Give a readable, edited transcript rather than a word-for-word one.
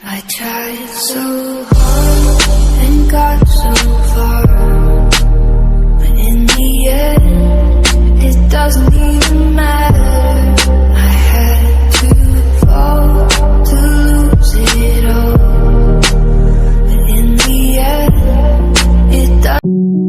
I tried so hard and got so far, but in the end, it doesn't even matter. I had to fall to lose it all, but in the end, it doesn't.